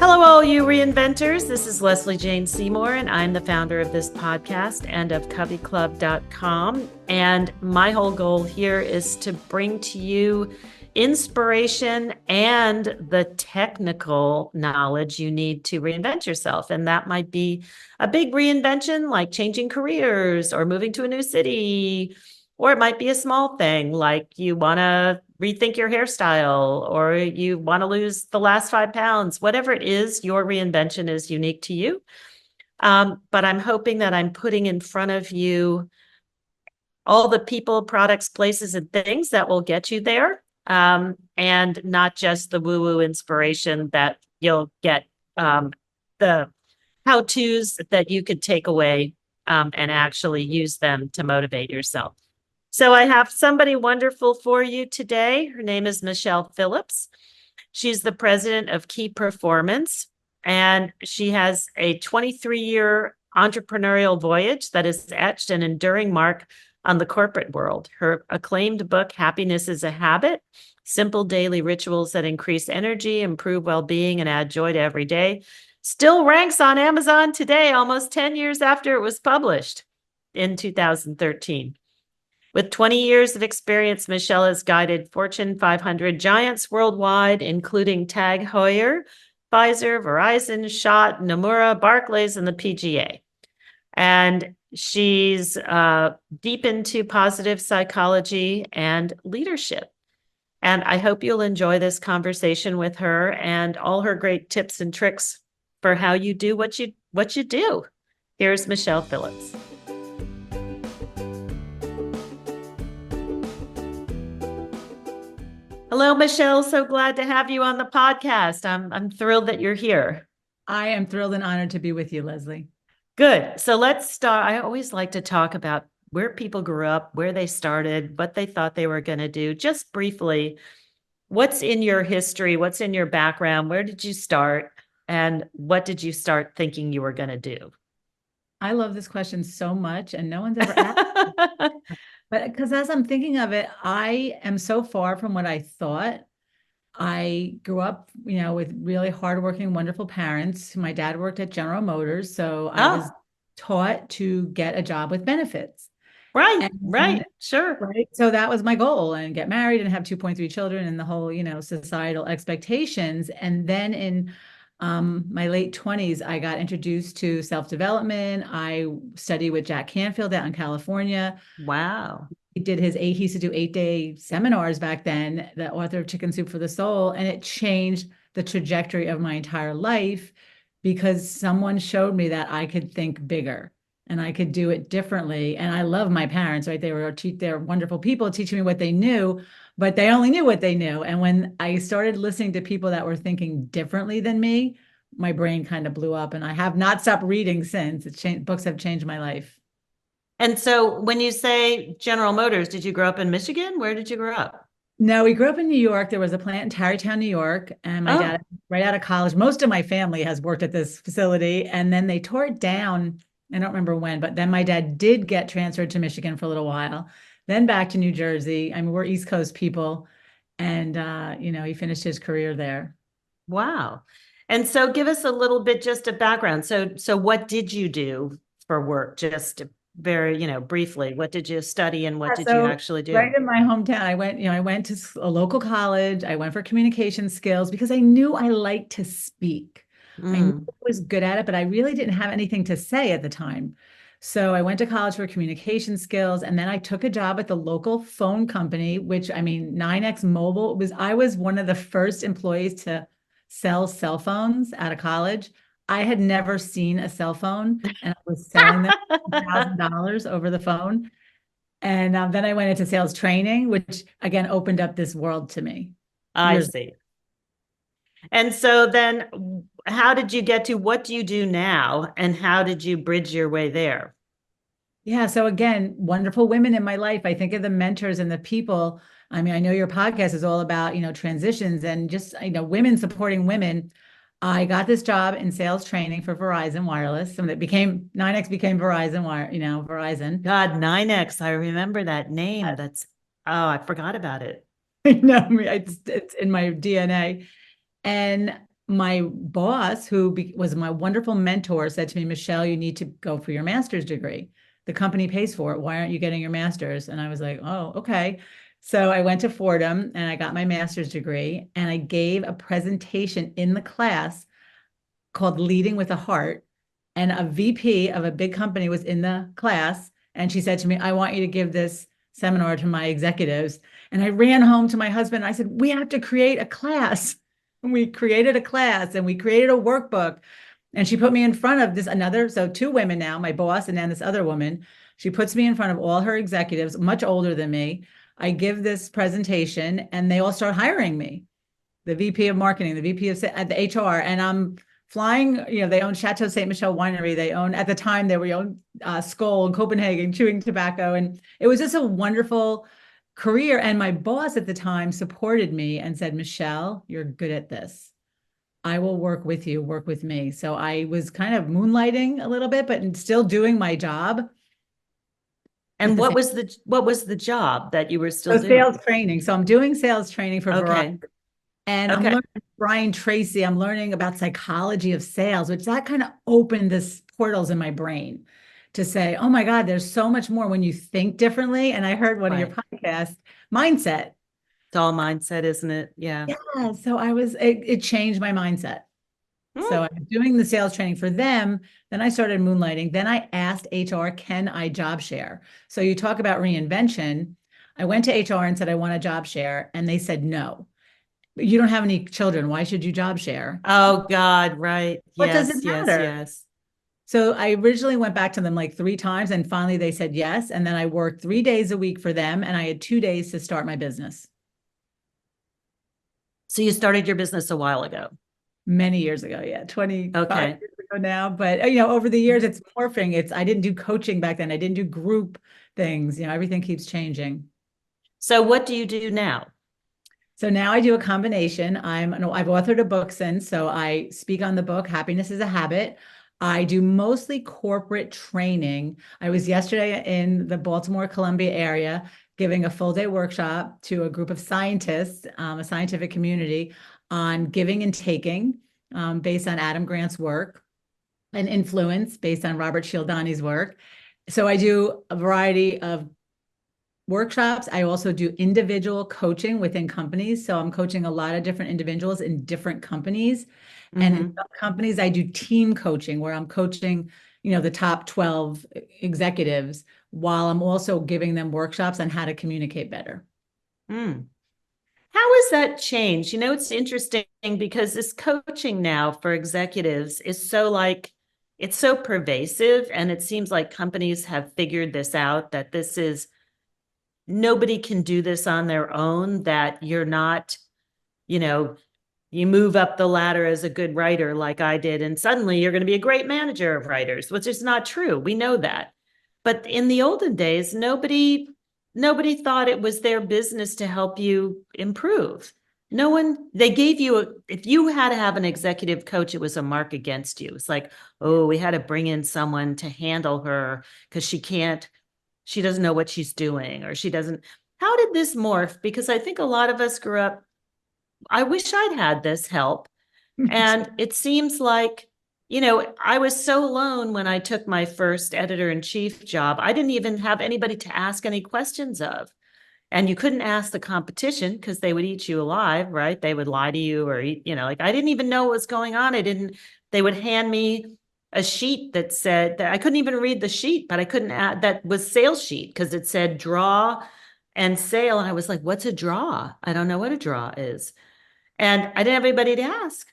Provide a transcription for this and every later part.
Hello, all you reinventors. This is Lesley Jane Seymour, and I'm the founder of this podcast and of CoveyClub.com. And my whole goal here is to bring to you inspiration and the technical knowledge you need to reinvent yourself. And that might be a big reinvention like changing careers or moving to a new city, or it might be a small thing like you want to rethink your hairstyle or you want to lose the last 5 pounds. Whatever it is, your reinvention is unique to you. But I'm hoping that I'm putting in front of you all the people, products, places, and things that will get you there. And not just the woo-woo inspiration that you'll get, the how-tos that you could take away and actually use them to motivate yourself. So I have somebody wonderful for you today. Her name is Michelle Phillips. She's the president of Key Performance, and she has a 23-year entrepreneurial voyage that has etched an enduring mark on the corporate world. Her acclaimed book, Happiness is a Habit, Simple Daily Rituals that Increase Energy, Improve Well-Being, and Add Joy to Every Day, still ranks on Amazon today, almost 10 years after it was published in 2013. With 20 years of experience, Michelle has guided Fortune 500 giants worldwide, including TAG Heuer, Pfizer, Verizon, Schott, Nomura, Barclays, and the PGA. And she's deep into positive psychology and leadership. And I hope you'll enjoy this conversation with her and all her great tips and tricks for how you do what you do. Here's Michelle Phillips. Hello, Michelle. So glad to have you on the podcast. I'm thrilled that you're here. I am thrilled and honored to be with you, Lesley. Good. So let's start. I always like to talk about where people grew up, where they started, what they thought they were going to do. Just briefly, what's in your history? What's in your background? Where did you start? And what did you start thinking you were going to do? I love this question so much, and no one's ever asked. But because as I'm thinking of it, I am so far from what I thought. I grew up, with really hardworking, wonderful parents. My dad worked at General Motors, so I was taught to get a job with benefits. Right, sure. Right. So that was my goal, and get married and have 2.3 children and the whole, societal expectations. And then in my late 20s, I got introduced to self-development. I studied with Jack Canfield out in California. Wow. He used to do 8-day seminars back then, the author of Chicken Soup for the Soul. And it changed the trajectory of my entire life because someone showed me that I could think bigger and I could do it differently. And I love my parents, right? They're wonderful people teaching me what they knew, but they only knew what they knew. And when I started listening to people that were thinking differently than me, my brain kind of blew up, and I have not stopped reading since. Books have changed my life. And so when you say General Motors, did you grow up in Michigan? Where did you grow up? No, we grew up in New York. There was a plant in Tarrytown, New York, and my dad, right out of college, most of my family has worked at this facility, and then they tore it down. I don't remember when, but then my dad did get transferred to Michigan for a little while, then back to New Jersey. I mean, we're East Coast people, and he finished his career there. Wow. And so give us a little bit just a background. So what did you do for work? Just very, briefly, what did you study and what did you actually do? Right in my hometown, I went to a local college. I went for communication skills because I knew I liked to speak. I knew I was good at it, but I really didn't have anything to say at the time. So I went to college for communication skills, and then I took a job at the local phone company, which 9X Mobile I was one of the first employees to sell cell phones out of college. I had never seen a cell phone, and I was selling them $1,000 over the phone. And then I went into sales training, which again opened up this world to me. I see. And so then how did you get to what do you do now, and how did you bridge your way there? Yeah. So again, wonderful women in my life. I think of the mentors and the people. I mean, I know your podcast is all about, transitions and just, women supporting women. I got this job in sales training for Verizon Wireless, and 9X became Verizon, Verizon. God, 9X. I remember that name. I forgot about it. I know, it's in my DNA. And my boss, who was my wonderful mentor, said to me, Michelle, you need to go for your master's degree. The company pays for it. Why aren't you getting your master's? And I was like, oh, okay. So I went to Fordham and I got my master's degree and I gave a presentation in the class called Leading with a Heart. And a VP of a big company was in the class. And she said to me, I want you to give this seminar to my executives. And I ran home to my husband. And I said, we have to create a class. And we created a class and we created a workbook. And she put me in front of so two women now, my boss and then this other woman. She puts me in front of all her executives, much older than me. I give this presentation and they all start hiring me. The VP of marketing, the VP of the HR, and I'm flying, they own Chateau Ste. Michelle Winery. They own, at the time, they owned Skoll in Copenhagen, chewing tobacco. And it was just a wonderful career. And my boss at the time supported me and said, Michelle, you're good at this. I will work with you, work with me. So I was kind of moonlighting a little bit, but still doing my job. And what was the job that you were still doing? Sales training. So I'm doing sales training for Verizon. And I'm learning Brian Tracy. I'm learning about psychology of sales, which that kind of opened this portals in my brain to say, oh my God, there's so much more when you think differently. And I heard one of your podcasts, mindset. It's all mindset, isn't it? Yeah. Yeah. So it changed my mindset. So I'm doing the sales training for them. Then I started moonlighting. Then I asked HR, can I job share? So you talk about reinvention. I went to HR and said, I want a job share. And they said, no, you don't have any children. Why should you job share? Oh God. Right. What does it matter? Yes. So I originally went back to them like 3 times and finally they said yes. And then I worked 3 days a week for them. And I had 2 days to start my business. So you started your business a while ago. Many years ago, 25 years ago now. But over the years, it's morphing. I didn't do coaching back then. I didn't do group things. Everything keeps changing. So what do you do now? So now I do a combination. I've authored a book since, so I speak on the book, Happiness is a Habit. I do mostly corporate training. I was yesterday in the Baltimore, Columbia area giving a full day workshop to a group of scientists, a scientific community, on giving and taking, based on Adam Grant's work, and influence based on Robert Cialdini's work. So I do a variety of workshops. I also do individual coaching within companies. So I'm coaching a lot of different individuals in different companies. And in some companies, I do team coaching where I'm coaching, the top 12 executives while I'm also giving them workshops on how to communicate better. How has that changed? It's interesting because this coaching now for executives is it's so pervasive, and it seems like companies have figured this out, that nobody can do this on their own, that you're not, you move up the ladder as a good writer like I did, and suddenly you're going to be a great manager of writers, which is not true. We know that. But in the olden days, nobody thought it was their business to help you improve. They gave you, if you had to have an executive coach, it was a mark against you. It's like, oh, we had to bring in someone to handle her because she doesn't know what she's doing, or she doesn't. How did this morph? Because I think a lot of us grew up, I wish I'd had this help. And it seems like, I was so alone when I took my first editor-in-chief job. I didn't even have anybody to ask any questions of. And you couldn't ask the competition because they would eat you alive, right? They would lie to you or eat, I didn't even know what was going on. They would hand me a sheet that said that I couldn't even read the sheet, but I couldn't add, that was sales sheet because it said draw and sale. And I was like, what's a draw? I don't know what a draw is. And I didn't have anybody to ask.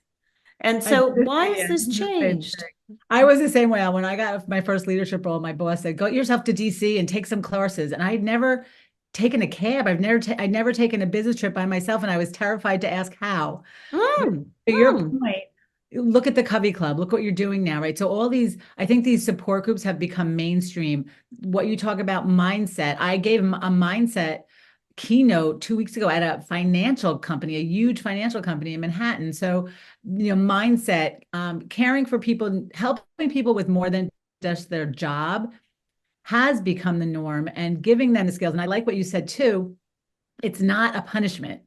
And so why has this changed? I was the same way. When I got my first leadership role, my boss said, go yourself to DC and take some courses. And I'd never taken a cab. I'd never taken a business trip by myself. And I was terrified to ask how. To your point, look at the CoveyClub. Look what you're doing now, right? So I think these support groups have become mainstream. What you talk about mindset, I gave them a mindset keynote 2 weeks ago at a financial company, a huge financial company in Manhattan. So, mindset, caring for people, helping people with more than just their job has become the norm, and giving them the skills. And I like what you said too. It's not a punishment.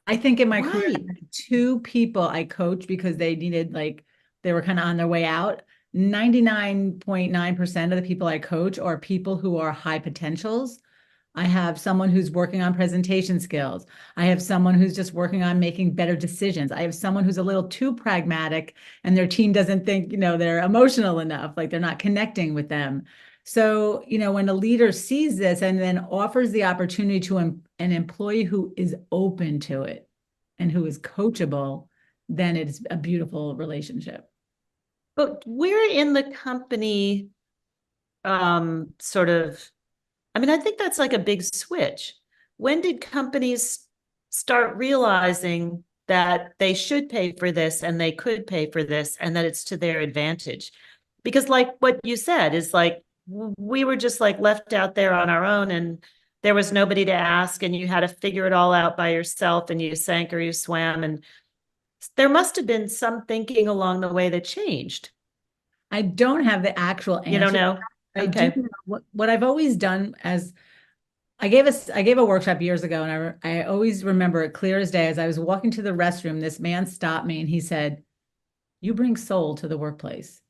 I think in my career, I Right. had two people I coached because they needed like they were kind of on their way out. 99.9% of the people I coach are people who are high potentials. I have someone who's working on presentation skills. I have someone who's just working on making better decisions. I have someone who's a little too pragmatic and their team doesn't think, they're emotional enough, like they're not connecting with them. So, when a leader sees this and then offers the opportunity to an employee who is open to it and who is coachable, then it's a beautiful relationship. But we're in the company, sort of, I mean, I think that's like a big switch. When did companies start realizing that they should pay for this and they could pay for this and that it's to their advantage? Because, like what you said, is like we were just like left out there on our own and there was nobody to ask and you had to figure it all out by yourself and you sank or you swam. And there must have been some thinking along the way that changed. I don't have the actual You don't answer. know? I do Okay. know what I've always done as I gave a workshop years ago, and I always remember it clear as day. As I was walking to the restroom, this man stopped me and he said, "You bring soul to the workplace."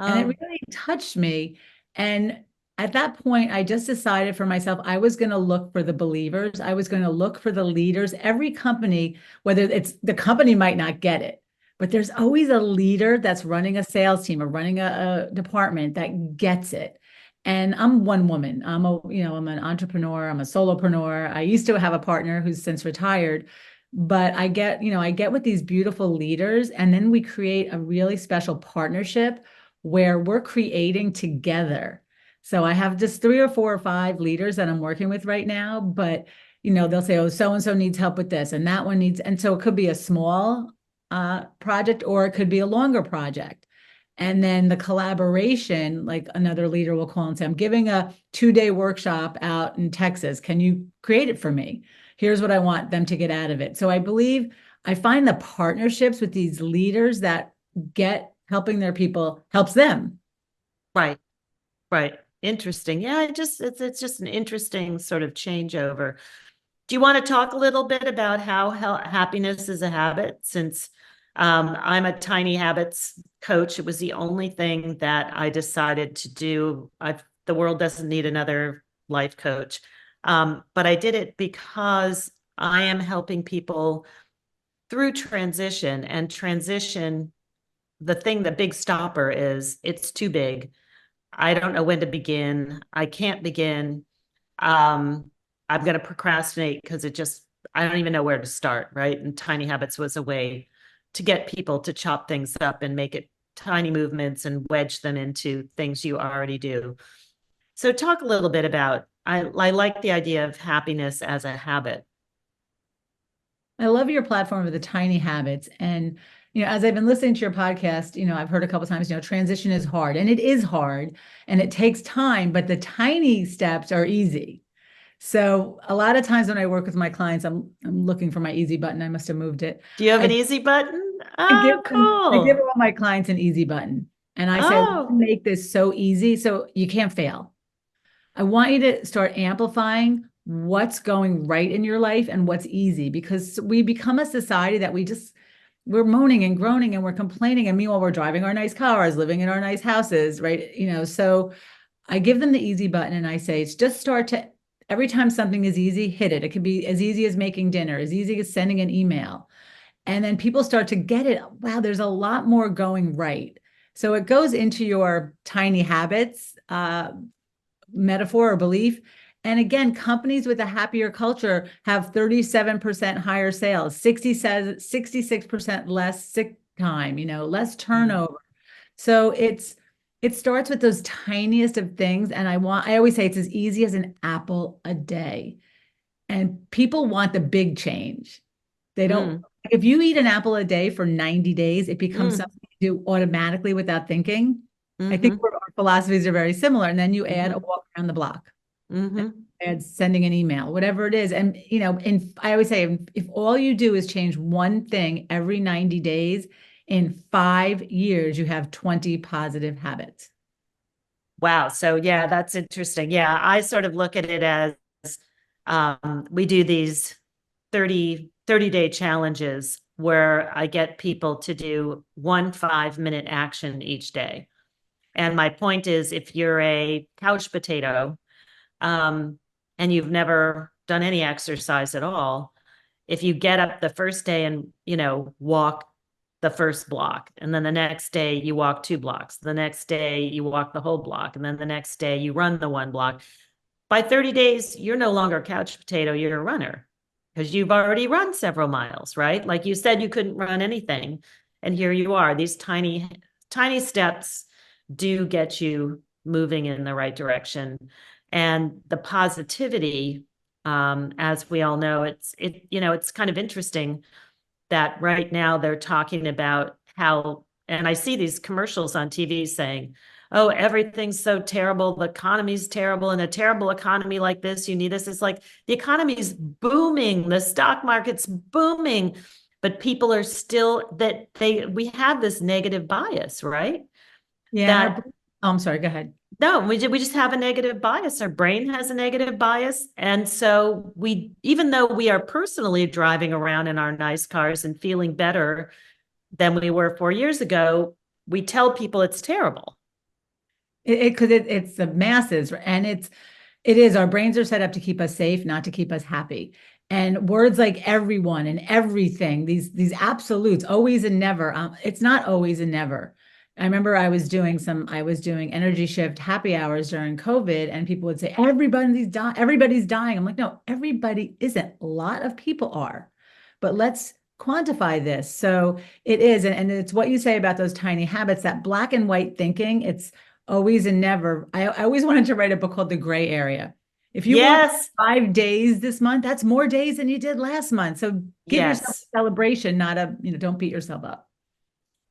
And it Oh, really touched me. And at that point, I just decided for myself, I was going to look for the believers. I was going to look for the leaders. Every company, whether it's the company might not get it, but there's always a leader that's running a sales team or running a department that gets it. And I'm one woman. I'm an entrepreneur. I'm a solopreneur. I used to have a partner who's since retired, but I get with these beautiful leaders, and then we create a really special partnership where we're creating together. So I have just 3 or 4 or 5 leaders that I'm working with right now, but they'll say, "Oh, so and so needs help with this, and that one needs," and so it could be a small project or it could be a longer project. And then the collaboration, like another leader will call and say, "I'm giving a 2-day workshop out in Texas. Can you create it for me? Here's what I want them to get out of it." So I find the partnerships with these leaders that get helping their people helps them. right. Right. Interesting. Yeah, it's just an interesting sort of changeover. Do you want to talk a little bit about how happiness is a habit? Since I'm a tiny habits coach, it was the only thing that I decided to do. The world doesn't need another life coach. But I did it because I am helping people through transition, and transition, the big stopper is it's too big. I don't know when to begin. I can't begin. Um, I'm going to procrastinate because I don't even know where to start, right? And Tiny Habits was a way to get people to chop things up and make it tiny movements and wedge them into things you already do. So, talk a little bit about, I like the idea of happiness as a habit. I love your platform of the tiny habits. And, as I've been listening to your podcast, I've heard a couple times, transition is hard and it is hard and it takes time, but the tiny steps are easy. So a lot of times when I work with my clients, I'm looking for my easy button. I must have moved it. Do you have an I, easy button? I Oh, give cool. all my clients an easy button. And I say, Oh, make this so easy so you can't fail. I want you to start amplifying what's going right in your life and what's easy, because we become a society that we're moaning and groaning and we're complaining. And meanwhile, we're driving our nice cars, living in our nice houses, right? So I give them the easy button and I say, it's just start to, every time something is easy, hit it. It could be as easy as making dinner, as easy as sending an email. And then people start to get it. Wow, there's a lot more going right. So it goes into your tiny habits metaphor or belief. And again, companies with a happier culture have 37% higher sales, 66% less sick time, less turnover. So it starts with those tiniest of things. And I always say it's as easy as an apple a day. And people want the big change. They don't, mm, if you eat an apple a day for 90 days, it becomes mm, something you do automatically without thinking. I think mm-hmm, our philosophies are very similar. And then you add a mm-hmm, walk around the block, mm-hmm. add sending an email, whatever it is. And, and I always say, if all you do is change one thing every 90 days, in 5 years, you have 20 positive habits. Wow. So yeah, that's interesting. Yeah, I sort of look at it as we do these 30 30-day challenges where I get people to do 1 5-minute action each day. And my point is, if you're a couch potato, and you've never done any exercise at all, if you get up the first day and, walk the first block, and then the next day you walk 2 blocks, the next day you walk the whole block, and then the next day you run the 1 block, by 30 days, you're no longer a couch potato, you're a runner because you've already run several miles, right? Like you said, you couldn't run anything. And here you are. These tiny, tiny steps do get you moving in the right direction. And the positivity, as we all know, it's kind of interesting that right now they're talking about how, and I see these commercials on TV saying, oh, everything's so terrible. The economy's terrible. In a terrible economy like this, you need this. It's like the economy's booming. The stock market's booming, but people are still we have this negative bias, right? Yeah. I'm sorry, go ahead. No, we just have a negative bias. Our brain has a negative bias. And so even though we are personally driving around in our nice cars and feeling better than we were 4 years ago, we tell people it's terrible. Because it's the masses, and it is, our brains are set up to keep us safe, not to keep us happy. And words like everyone and everything, these absolutes, always and never, it's not always and never. I remember I was doing energy shift happy hours during COVID, and people would say, everybody's dying. I'm like, no, everybody isn't. A lot of people are, but let's quantify this. So it is, and it's what you say about those tiny habits, that black and white thinking. It's always and never. I always wanted to write a book called The Gray Area. If you want 5 days this month, that's more days than you did last month. So give yourself a celebration, not don't beat yourself up.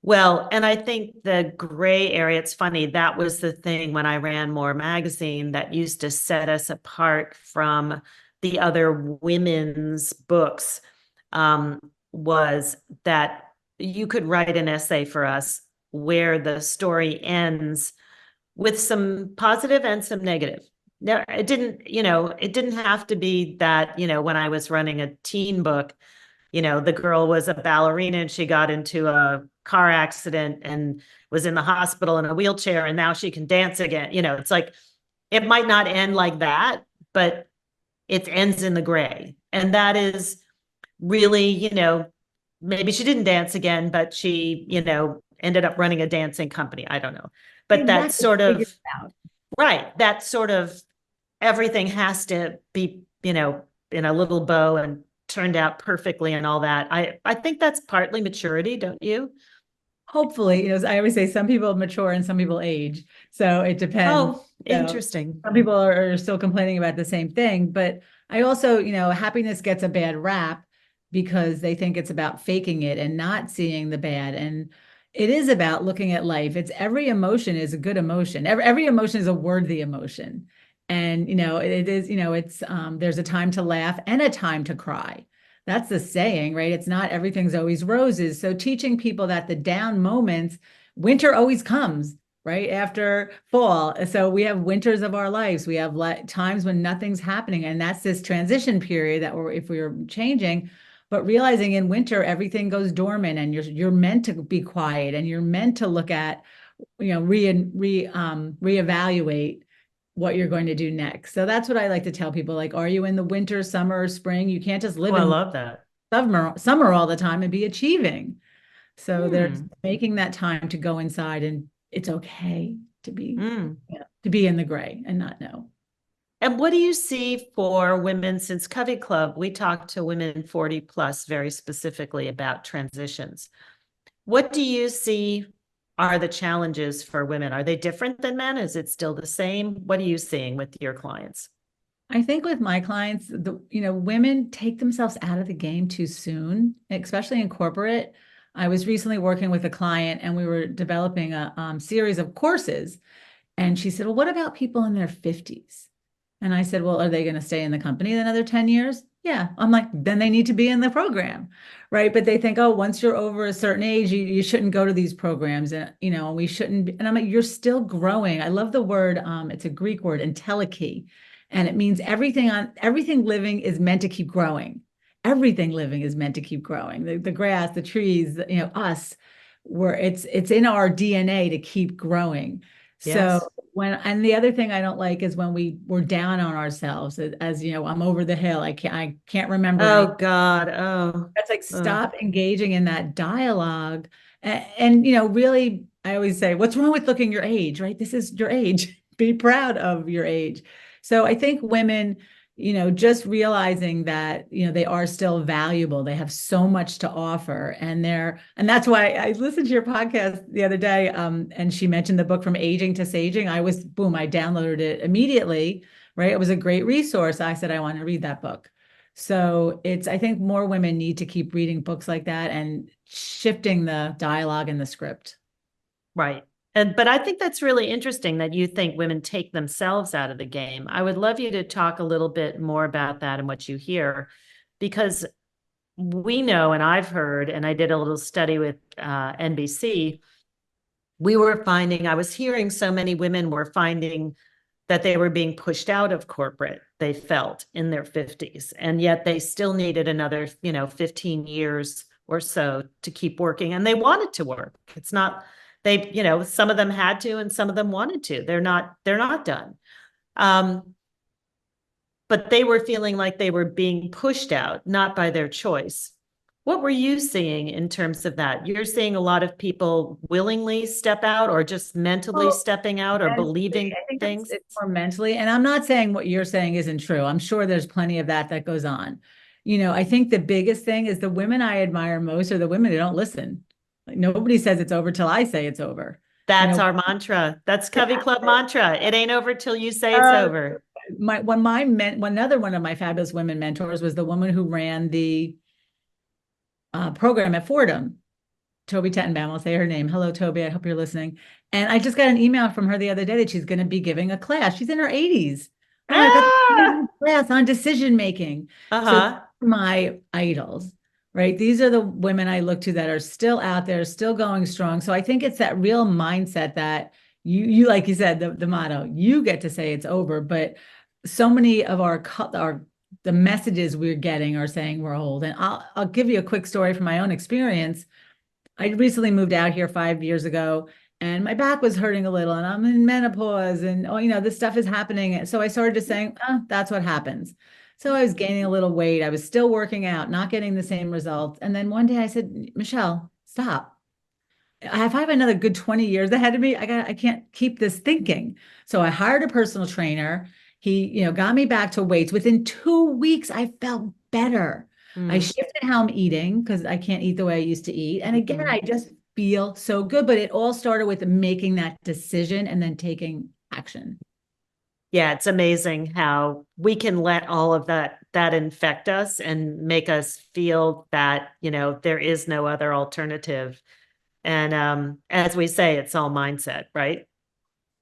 Well, and I think the gray area, it's funny, that was the thing when I ran More magazine that used to set us apart from the other women's books, was that you could write an essay for us where the story ends with some positive and some negative. Now, it didn't have to be that, when I was running a teen book, the girl was a ballerina and she got into a car accident and was in the hospital in a wheelchair and now she can dance again. It's like, it might not end like that, but it ends in the gray. And that is really, maybe she didn't dance again, but she, ended up running a dancing company. I don't know. But exactly. that sort of, right, that sort of everything has to be, in a little bow and turned out perfectly and all that. I think that's partly maturity, don't you? Hopefully, I always say some people mature and some people age. So it depends. Oh, interesting. Some people are still complaining about the same thing. But I also, happiness gets a bad rap because they think it's about faking it and not seeing the bad. And it is about looking at life. Every emotion is a good emotion. Every emotion is a worthy emotion. And, it is, there's a time to laugh and a time to cry. That's the saying, right? It's not everything's always roses. So teaching people that the down moments, winter always comes, right? After fall. So we have winters of our lives. We have times when nothing's happening. And that's this transition period that if we're changing, but realizing in winter, everything goes dormant and you're meant to be quiet and you're meant to look at, reevaluate what you're going to do next. So that's what I like to tell people. Like, are you in the winter, summer, or spring? You can't just live in I love that. Summer all the time and be achieving. So there's making that time to go inside, and it's okay to be in the gray and not know. And what do you see for women? Since CoveyClub, we talk to women 40 plus very specifically about transitions. What do you see are the challenges for women? Are they different than men? Is it still the same? What are you seeing with your clients? I think with my clients, women take themselves out of the game too soon, especially in corporate. I was recently working with a client and we were developing a series of courses. And she said, well, what about people in their 50s? And I said, well, are they going to stay in the company another 10 years? Yeah. I'm like, then they need to be in the program, right? But they think, oh, once you're over a certain age, you shouldn't go to these programs, and we shouldn't. And I'm like, you're still growing. I love the word. It's a Greek word, entelechy, and it means everything living is meant to keep growing. everything living is meant to keep growing. The grass, the trees, us, where it's in our DNA to keep growing. Yes. So and the other thing I don't like is when we're down on ourselves as I'm over the hill. I can't remember Oh anything. God. Oh. That's like Oh. stop engaging in that dialogue. And really, I always say, what's wrong with looking your age, right? This is your age. Be proud of your age. So I think women, just realizing that, they are still valuable. They have so much to offer. And that's why I listened to your podcast the other day. And she mentioned the book From Aging to Saging. I downloaded it immediately, right? It was a great resource. I said, I want to read that book. So I think more women need to keep reading books like that and shifting the dialogue and the script. Right. But I think that's really interesting that you think women take themselves out of the game. I would love you to talk a little bit more about that and what you hear, because we know, and I've heard, and I did a little study with NBC, I was hearing so many women were finding that they were being pushed out of corporate, they felt in their 50s, and yet they still needed another, 15 years or so to keep working, and they wanted to work. It's not some of them had to and some of them wanted to. They're not done. But they were feeling like they were being pushed out, not by their choice. What were you seeing in terms of that? You're seeing a lot of people willingly step out or just mentally Well, stepping out or mentally, believing I think things? it's more mentally. And I'm not saying what you're saying isn't true. I'm sure there's plenty of that goes on. I think the biggest thing is the women I admire most are the women who don't listen. Like nobody says it's over till I say it's over. You That's know, our mantra. That's Covey yeah. Club mantra. It ain't over till you say it's over. Another one of my fabulous women mentors was the woman who ran the program at Fordham, Toby Tettenbaum. I'll say her name. Hello, Toby. I hope you're listening. And I just got an email from her the other day that she's going to be giving a class. She's in her 80s. Oh, I got Ah! a class on decision making. So Uh-huh. my idols, right? These are the women I look to that are still out there, still going strong. So I think it's that real mindset that you like you said, the motto, you get to say it's over, but so many of our the messages we're getting are saying we're old. And I'll give you a quick story from my own experience. I recently moved out here 5 years ago and my back was hurting a little and I'm in menopause and, this stuff is happening. So I started just saying, that's what happens. So I was gaining a little weight. I was still working out, not getting the same results. And then one day I said, Michelle, stop. If I have another good 20 years ahead of me, I can't keep this thinking. So I hired a personal trainer. He, got me back to weights. Within 2 weeks, I felt better. I Mm, shifted how I'm eating because I can't eat the way I used to eat. And again, mhm. I just feel so good. But it all started with making that decision and then taking action. Yeah, it's amazing how we can let all of that infect us and make us feel that, there is no other alternative. And as we say, it's all mindset, right?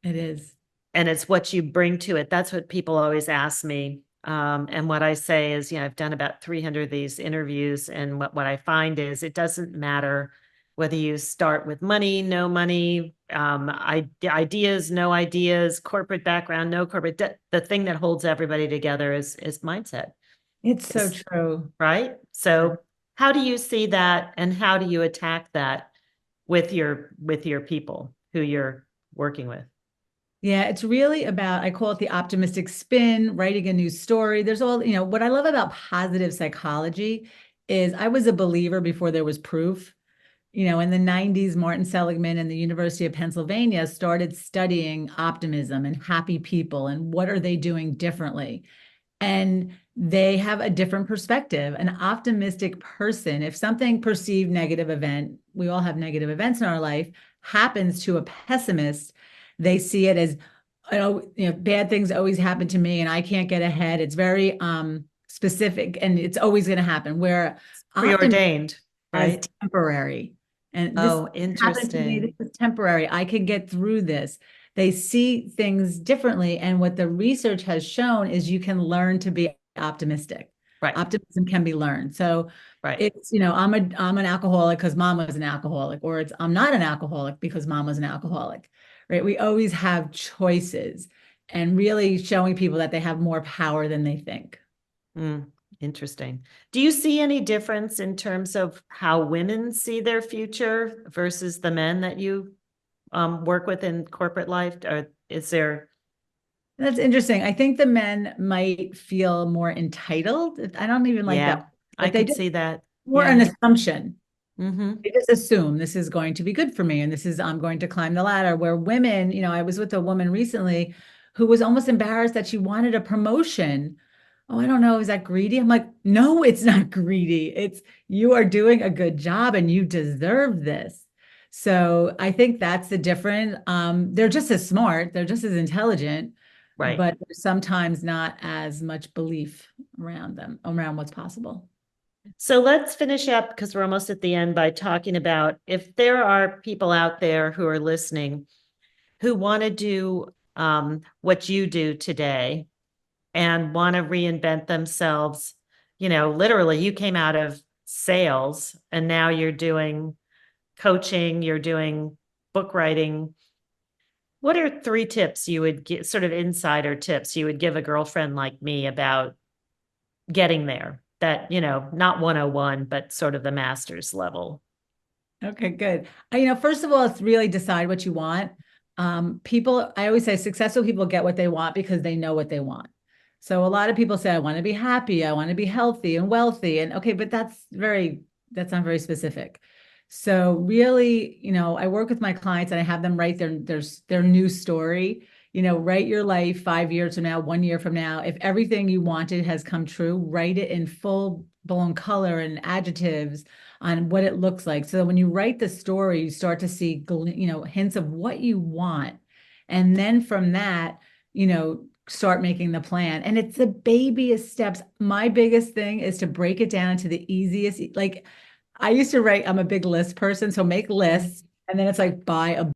It is. And it's what you bring to it. That's what people always ask me. And what I say is, I've done about 300 of these interviews, and what I find is it doesn't matter whether you start with money, no money, ideas, no ideas, corporate background, no corporate. The thing that holds everybody together is mindset, It's so is true. right. So, how do you see that, and how do you attack that with your people who you're working with? Yeah, it's really about, I call it the optimistic spin, writing a new story. There's all, what I love about positive psychology is I was a believer before there was proof. In the 90s, Martin Seligman and the University of Pennsylvania started studying optimism and happy people and what are they doing differently. And they have a different perspective. An optimistic person, if something perceived negative event, we all have negative events in our life, happens to a pessimist, they see it as, bad things always happen to me and I can't get ahead. It's very specific and it's always going to happen. Where optimism Preordained, as right? temporary. And this Oh, happened to me. This interesting. is temporary. I can get through this. They see things differently. And what the research has shown is you can learn to be optimistic. Right, Optimism can be learned. So right. it's, I'm an alcoholic because mom was an alcoholic, or it's I'm not an alcoholic because mom was an alcoholic. Right. We always have choices and really showing people that they have more power than they think. Mm. Interesting. Do you see any difference in terms of how women see their future versus the men that you work with in corporate life? Or is there? That's interesting. I think the men might feel more entitled. I don't even like that, Yeah, I but they could just see that. more an Yeah. assumption. Mm-hmm. They just assume this is going to be good for me and this is I'm going to climb the ladder. Where women, I was with a woman recently who was almost embarrassed that she wanted a promotion. Oh, I don't know. Is that greedy? I'm like, no, it's not greedy. It's you are doing a good job and you deserve this. So I think that's the difference. They're just as smart, they're just as intelligent, Right. but there's sometimes not as much belief around them, around what's possible. So let's finish up because we're almost at the end by talking about if there are people out there who are listening who want to do what you do today and want to reinvent themselves. Literally, you came out of sales and now you're doing coaching, you're doing book writing. What are 3 tips you would get, sort of insider tips you would give a girlfriend like me about getting there? That, not 101, but sort of the master's level. Okay, good. First of all, it's really decide what you want. I always say successful people get what they want because they know what they want. So a lot of people say, I want to be happy, I want to be healthy and wealthy. And okay, but that's not very specific. So really, I work with my clients and I have them write their new story. Write your life 5 years from now, 1 year from now. If everything you wanted has come true, write it in full blown color and adjectives on what it looks like. So when you write the story, you start to see, hints of what you want. And then from that, start making the plan. And it's the babyest steps. My biggest thing is to break it down to the easiest. Like I used to write, I'm a big list person. So make lists. And then it's like buy a,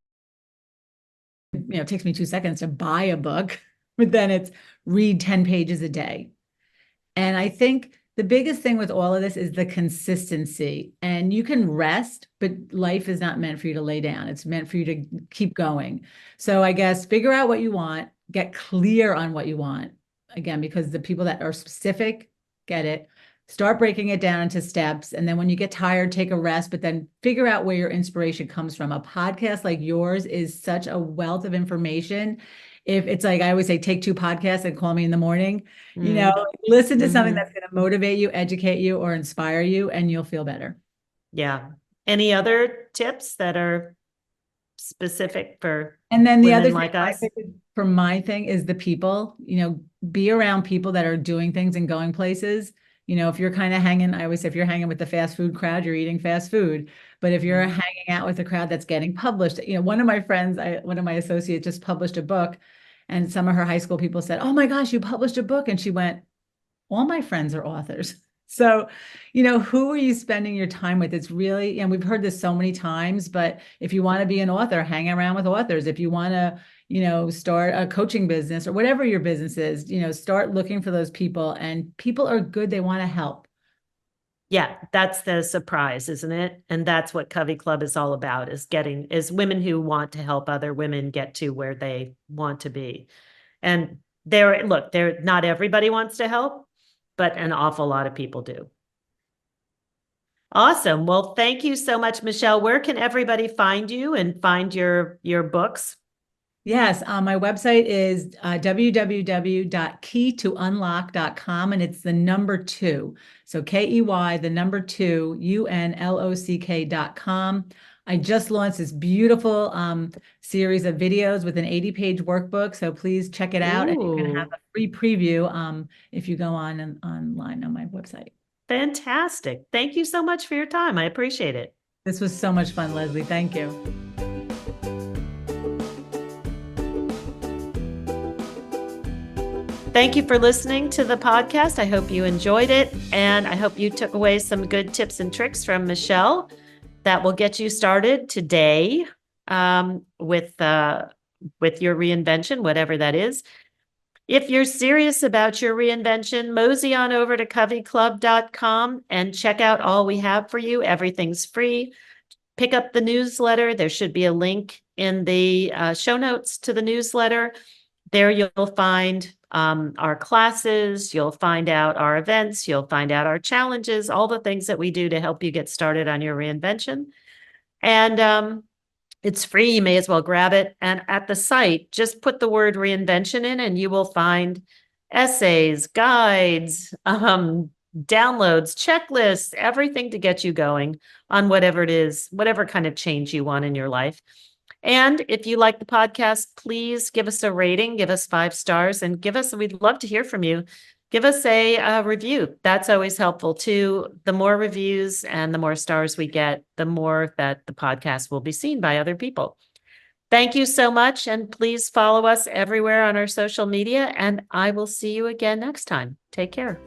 it takes me 2 seconds to buy a book, but then it's read 10 pages a day. And I think the biggest thing with all of this is the consistency. And you can rest, but life is not meant for you to lay down. It's meant for you to keep going. So I guess figure out what you want, get clear on what you want. Again, because the people that are specific get it. Start breaking it down into steps. And then when you get tired, take a rest, but then figure out where your inspiration comes from. A podcast like yours is such a wealth of information. If it's like I always say, take 2 podcasts and call me in the morning, listen to something that's going to motivate you, educate you, or inspire you, and you'll feel better. Yeah. Any other tips that are specific for And then the other women thing like us? for my thing is the people, be around people that are doing things and going places. If you're kind of hanging, I always say if you're hanging with the fast food crowd, you're eating fast food. But if you're hanging out with a crowd that's getting published, one of my friends, one of my associates just published a book and some of her high school people said, oh my gosh, you published a book. And she went, all my friends are authors. So, who are you spending your time with? It's really, and we've heard this so many times, but if you want to be an author, hang around with authors. If you want to, start a coaching business or whatever your business is, start looking for those people, and people are good. They want to help. Yeah, that's the surprise, isn't it? And that's what CoveyClub is all about, is women who want to help other women get to where they want to be. And not everybody wants to help, but an awful lot of people do. Awesome. Well, thank you so much, Michelle. Where can everybody find you and find your books? Yes, my website is www.keytounlock.com, and it's the number 2. So KEY, the number 2, UNLOCK.com. I just launched this beautiful series of videos with an 80-page workbook. So please check it out. And you can have a free preview if you go online on my website. Fantastic. Thank you so much for your time. I appreciate it. This was so much fun, Lesley. Thank you. Thank you for listening to the podcast. I hope you enjoyed it, and I hope you took away some good tips and tricks from Michelle that will get you started today with your reinvention, whatever that is. If you're serious about your reinvention, mosey on over to CoveyClub.com and check out all we have for you. Everything's free. Pick up the newsletter. There should be a link in the show notes to the newsletter. There you'll find our classes, you'll find out our events, you'll find out our challenges, all the things that we do to help you get started on your reinvention. And it's free. You may as well grab it. And at the site, just put the word reinvention in, and you will find essays, guides, downloads, checklists, everything to get you going on whatever it is, whatever kind of change you want in your life. And if you like the podcast, please give us a rating, give us 5 stars, and we'd love to hear from you. Give us a review. That's always helpful too. The more reviews and the more stars we get, the more that the podcast will be seen by other people. Thank you so much. And please follow us everywhere on our social media. And I will see you again next time. Take care.